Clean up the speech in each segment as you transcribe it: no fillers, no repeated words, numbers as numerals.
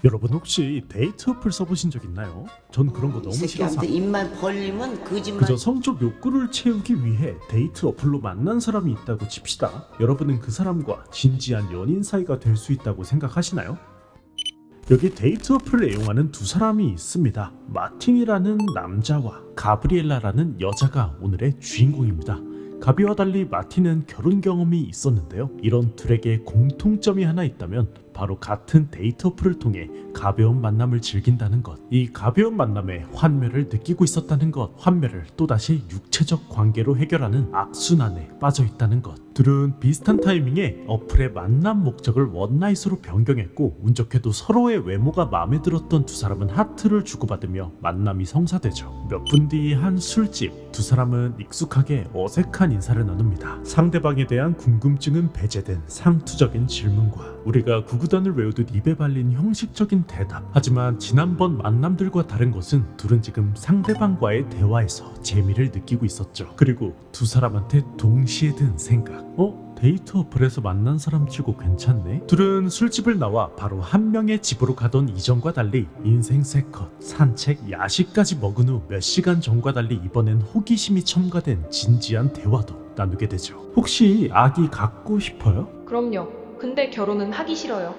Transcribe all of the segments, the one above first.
여러분 혹시 데이트 어플 써보신 적 있나요? 전 그런 거 이 너무 싫어서 새끼한테 입만 벌리면 거짓말. 그저 성적 욕구를 채우기 위해 데이트 어플로 만난 사람이 있다고 칩시다. 여러분은 그 사람과 진지한 연인 사이가 될 수 있다고 생각하시나요? 여기 데이트 어플을 애용하는 두 사람이 있습니다. 마틴이라는 남자와 가브리엘라라는 여자가 오늘의 주인공입니다. 가비와 달리 마틴은 결혼 경험이 있었는데요. 이런 둘에게 공통점이 하나 있다면 바로 같은 데이트 어플을 통해 가벼운 만남을 즐긴다는 것. 이 가벼운 만남에 환멸을 느끼고 있었다는 것. 환멸을 또다시 육체적 관계로 해결하는 악순환에 빠져 있다는 것. 둘은 비슷한 타이밍에 어플의 만남 목적을 원나잇으로 변경했고 운 좋게도 서로의 외모가 마음에 들었던 두 사람은 하트를 주고받으며 만남이 성사되죠. 몇 분 뒤 한 술집, 두 사람은 익숙하게 어색한 인사를 나눕니다. 상대방에 대한 궁금증은 배제된 상투적인 질문과 우리가 구구단을 외우듯 입에 발린 형식적인 대답. 하지만 지난번 만남들과 다른 것은 둘은 지금 상대방과의 대화에서 재미를 느끼고 있었죠. 그리고 두 사람한테 동시에 든 생각. 데이트 어플에서 만난 사람 치고 괜찮네? 둘은 술집을 나와 바로 한 명의 집으로 가던 이전과 달리 인생 세컷, 산책, 야식까지 먹은 후 몇 시간 전과 달리 이번엔 호기심이 첨가된 진지한 대화도 나누게 되죠. 혹시 아기 갖고 싶어요? 그럼요. 근데 결혼은 하기 싫어요.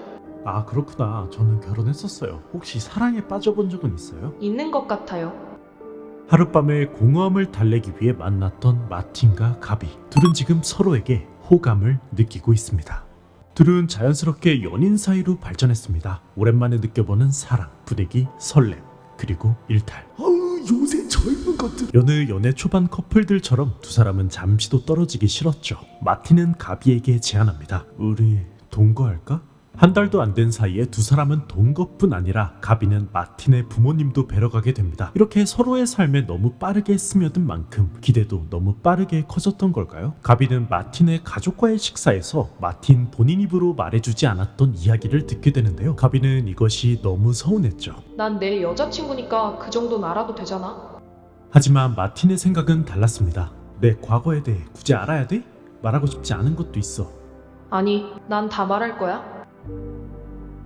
아 그렇구나. 저는 결혼했었어요. 혹시 사랑에 빠져본 적은 있어요? 있는 것 같아요. 하룻밤의 공허함을 달래기 위해 만났던 마틴과 가비. 둘은 지금 서로에게 호감을 느끼고 있습니다. 둘은 자연스럽게 연인 사이로 발전했습니다. 오랜만에 느껴보는 사랑, 분위기, 설렘, 그리고 일탈. 요새 젊은 것들. 여느 연애 초반 커플들처럼 두 사람은 잠시도 떨어지기 싫었죠. 마틴은 가비에게 제안합니다. 우리 동거할까? 한 달도 안 된 사이에 두 사람은 동거뿐 아니라 가비는 마틴의 부모님도 뵈러 가게 됩니다. 이렇게 서로의 삶에 너무 빠르게 스며든 만큼 기대도 너무 빠르게 커졌던 걸까요? 가비는 마틴의 가족과의 식사에서 마틴 본인 입으로 말해주지 않았던 이야기를 듣게 되는데요. 가비는 이것이 너무 서운했죠. 난 내 여자친구니까 그 정도는 알아도 되잖아. 하지만 마틴의 생각은 달랐습니다. 내 과거에 대해 굳이 알아야 돼? 말하고 싶지 않은 것도 있어. 아니, 난 다 말할 거야.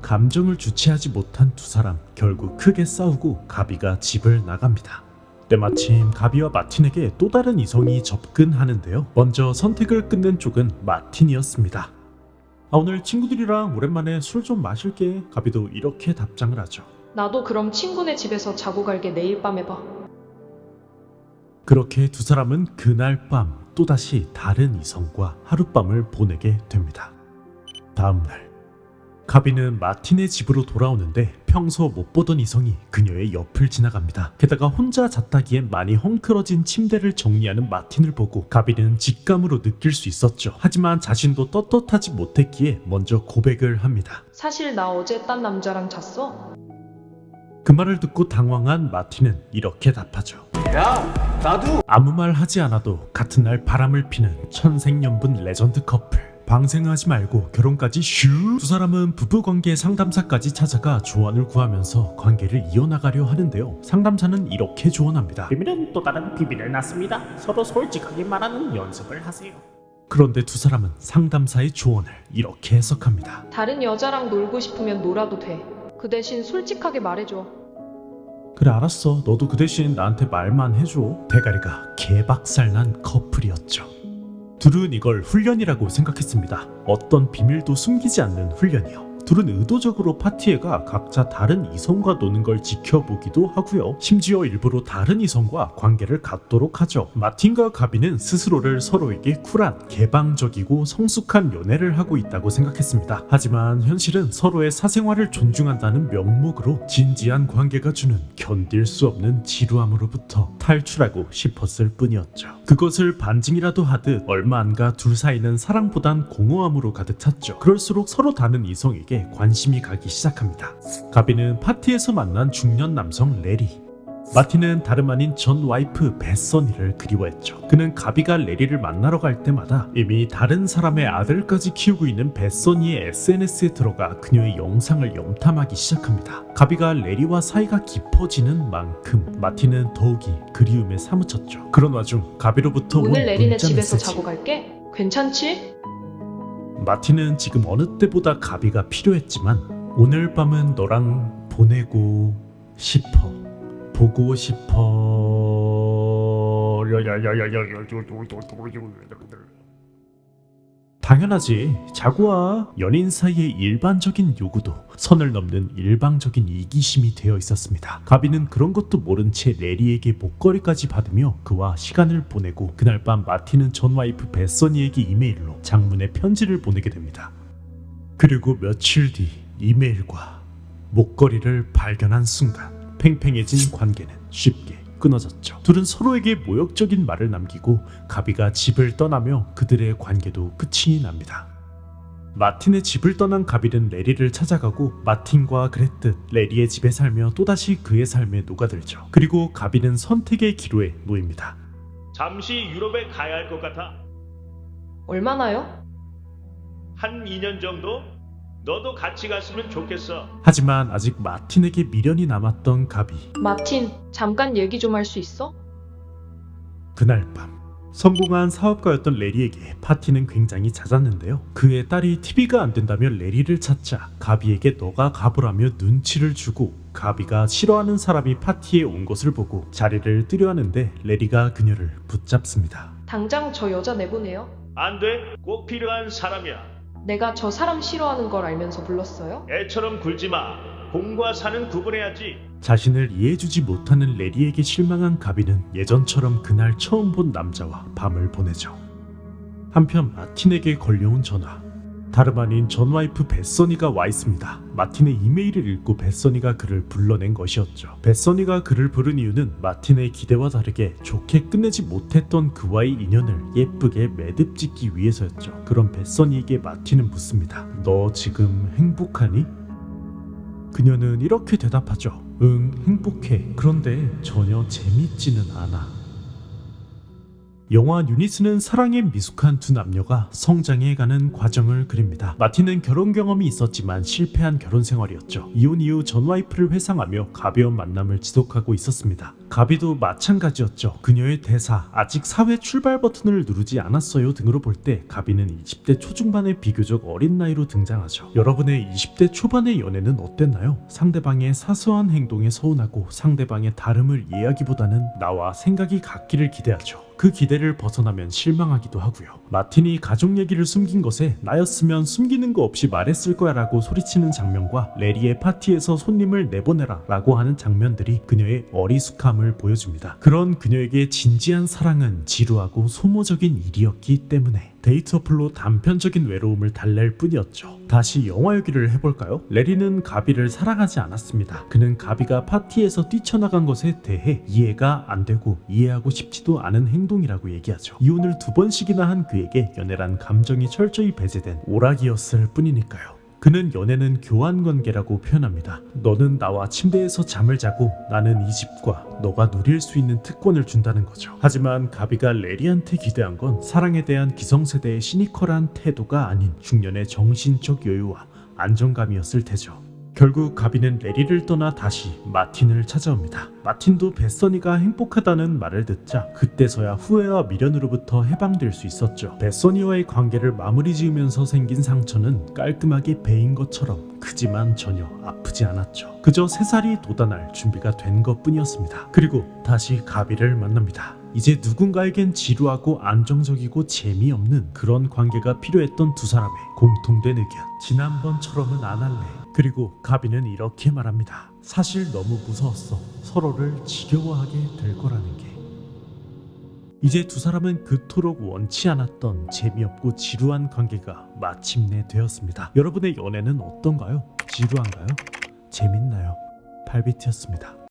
감정을 주체하지 못한 두 사람, 결국 크게 싸우고 가비가 집을 나갑니다. 때마침 가비와 마틴에게 또 다른 이성이 접근하는데요. 먼저 선택을 끝낸 쪽은 마틴이었습니다. 오늘 친구들이랑 오랜만에 술 좀 마실게. 가비도 이렇게 답장을 하죠. 나도 그럼 친구네 집에서 자고 갈게. 내일 밤에 봐. 그렇게 두 사람은 그날 밤 또다시 다른 이성과 하룻밤을 보내게 됩니다. 다음날 가비는 마틴의 집으로 돌아오는데 평소 못 보던 이성이 그녀의 옆을 지나갑니다. 게다가 혼자 잤다기엔 많이 헝클어진 침대를 정리하는 마틴을 보고 가비는 직감으로 느낄 수 있었죠. 하지만 자신도 떳떳하지 못했기에 먼저 고백을 합니다. 사실 나 어제 딴 남자랑 잤어. 그 말을 듣고 당황한 마틴은 이렇게 답하죠. 야, 나도. 아무 말 하지 않아도 같은 날 바람을 피는 천생연분 레전드 커플. 방생하지 말고 결혼까지 슈. 두 사람은 부부관계 상담사까지 찾아가 조언을 구하면서 관계를 이어나가려 하는데요. 상담사는 이렇게 조언합니다. 비밀은 또 다른 비밀을 낳습니다. 서로 솔직하게 말하는 연습을 하세요. 그런데 두 사람은 상담사의 조언을 이렇게 해석합니다. 다른 여자랑 놀고 싶으면 놀아도 돼. 그 대신 솔직하게 말해줘. 그래 알았어. 너도 그 대신 나한테 말만 해줘. 대가리가 개박살난 커플이었죠. 둘은 이걸 훈련이라고 생각했습니다. 어떤 비밀도 숨기지 않는 훈련이요. 둘은 의도적으로 파티에 가 각자 다른 이성과 노는 걸 지켜보기도 하고요. 심지어 일부러 다른 이성과 관계를 갖도록 하죠. 마틴과 가비는 스스로를 서로에게 쿨한, 개방적이고 성숙한 연애를 하고 있다고 생각했습니다. 하지만 현실은 서로의 사생활을 존중한다는 명목으로 진지한 관계가 주는 견딜 수 없는 지루함으로부터 탈출하고 싶었을 뿐이었죠. 그것을 반증이라도 하듯 얼마 안 가 둘 사이는 사랑보단 공허함으로 가득 찼죠. 그럴수록 서로 다른 이성에게 관심이 가기 시작합니다. 가비는 파티에서 만난 중년 남성 레리. 마틴은 다름 아닌 전 와이프 베서니를 그리워했죠. 그는 가비가 레리를 만나러 갈 때마다 이미 다른 사람의 아들까지 키우고 있는 베서니의 SNS에 들어가 그녀의 영상을 염탐하기 시작합니다. 가비가 레리와 사이가 깊어지는 만큼 마틴은 더욱이 그리움에 사무쳤죠. 그런 와중 가비로부터 온 오늘 레리네 문자 집에서 메시지. 자고 갈게. 괜찮지? 마틴은 지금 어느 때보다 가비가 필요했지만 오늘 밤은 너랑 보내고 싶어. 보고 싶어. 당연하지. 자고 와. 연인 사이의 일반적인 요구도 선을 넘는 일방적인 이기심이 되어 있었습니다. 가비는 그런 것도 모른 채 레리에게 목걸이까지 받으며 그와 시간을 보내고 그날 밤 마틴은 전 와이프 베서니에게 이메일로 장문의 편지를 보내게 됩니다. 그리고 며칠 뒤 이메일과 목걸이를 발견한 순간 팽팽해진 관계는 쉽게 끊어졌죠. 둘은 서로에게 모욕적인 말을 남기고 가비가 집을 떠나며 그들의 관계도 끝이 납니다. 마틴의 집을 떠난 가비는 레리를 찾아가고 마틴과 그랬듯 레리의 집에 살며 또다시 그의 삶에 녹아들죠. 그리고 가비는 선택의 기로에 놓입니다. 잠시 유럽에 가야 할 것 같아. 얼마나요? 한 2년 정도? 너도 같이 갔으면 좋겠어. 하지만 아직 마틴에게 미련이 남았던 가비. 마틴, 잠깐 얘기 좀 할 수 있어? 그날 밤 성공한 사업가였던 레리에게 파티는 굉장히 잦았는데요. 그의 딸이 TV가 안 된다며 레리를 찾자 가비에게 너가 가보라며 눈치를 주고 가비가 싫어하는 사람이 파티에 온 것을 보고 자리를 뜨려 하는데 레리가 그녀를 붙잡습니다. 당장 저 여자 내보내요. 안 돼. 꼭 필요한 사람이야. 내가 저 사람 싫어하는 걸 알면서 불렀어요? 애처럼 굴지 마. 공과 사는 구분해야지. 자신을 이해해주지 못하는 레리에게 실망한 가비는 예전처럼 그날 처음 본 남자와 밤을 보내죠. 한편 마틴에게 걸려온 전화. 다름 아닌 전 와이프 베서니가 와 있습니다. 마틴의 이메일을 읽고 베서니가 그를 불러낸 것이었죠. 베서니가 그를 부른 이유는 마틴의 기대와 다르게 좋게 끝내지 못했던 그와의 인연을 예쁘게 매듭짓기 위해서였죠. 그럼 베서니에게 마틴은 묻습니다. 너 지금 행복하니? 그녀는 이렇게 대답하죠. 응, 행복해. 그런데 전혀 재밌지는 않아. 영화 유니스는 사랑에 미숙한 두 남녀가 성장해가는 과정을 그립니다. 마틴은 결혼 경험이 있었지만 실패한 결혼 생활이었죠. 이혼 이후 전 와이프를 회상하며 가벼운 만남을 지속하고 있었습니다. 가비도 마찬가지였죠. 그녀의 대사 아직 사회 출발 버튼을 누르지 않았어요 등으로 볼 때 가비는 20대 초중반의 비교적 어린 나이로 등장하죠. 여러분의 20대 초반의 연애는 어땠나요? 상대방의 사소한 행동에 서운하고 상대방의 다름을 이해하기보다는 나와 생각이 같기를 기대하죠. 그 기대를 벗어나면 실망하기도 하고요. 마틴이 가족 얘기를 숨긴 것에 나였으면 숨기는 거 없이 말했을 거야 라고 소리치는 장면과 레리의 파티에서 손님을 내보내라 라고 하는 장면들이 그녀의 어리숙함을 보여줍니다. 그런 그녀에게 진지한 사랑은 지루하고 소모적인 일이었기 때문에 데이트 어플로 단편적인 외로움을 달랠 뿐이었죠. 다시 영화 얘기를 해볼까요? 레리는 가비를 사랑하지 않았습니다. 그는 가비가 파티에서 뛰쳐나간 것에 대해 이해가 안 되고 이해하고 싶지도 않은 행동이라고 얘기하죠. 이혼을 2번씩이나 한 그에게 연애란 감정이 철저히 배제된 오락이었을 뿐이니까요. 그는 연애는 교환관계라고 표현합니다. 너는 나와 침대에서 잠을 자고 나는 이 집과 너가 누릴 수 있는 특권을 준다는 거죠. 하지만 가비가 레리한테 기대한 건 사랑에 대한 기성세대의 시니컬한 태도가 아닌 중년의 정신적 여유와 안정감이었을 테죠. 결국 가비는 레리를 떠나 다시 마틴을 찾아옵니다. 마틴도 베서니가 행복하다는 말을 듣자 그때서야 후회와 미련으로부터 해방될 수 있었죠. 베서니와의 관계를 마무리 지으면서 생긴 상처는 깔끔하게 베인 것처럼 크지만 전혀 아프지 않았죠. 그저 새살이 돋아날 준비가 된 것뿐이었습니다. 그리고 다시 가비를 만납니다. 이제 누군가에겐 지루하고 안정적이고 재미없는 그런 관계가 필요했던 두 사람의 공통된 의견. 지난번처럼은 안 할래. 그리고 가비는 이렇게 말합니다. 사실 너무 무서웠어. 서로를 지겨워하게 될 거라는 게. 이제 두 사람은 그토록 원치 않았던 재미없고 지루한 관계가 마침내 되었습니다. 여러분의 연애는 어떤가요? 지루한가요? 재밌나요? 발비트였습니다.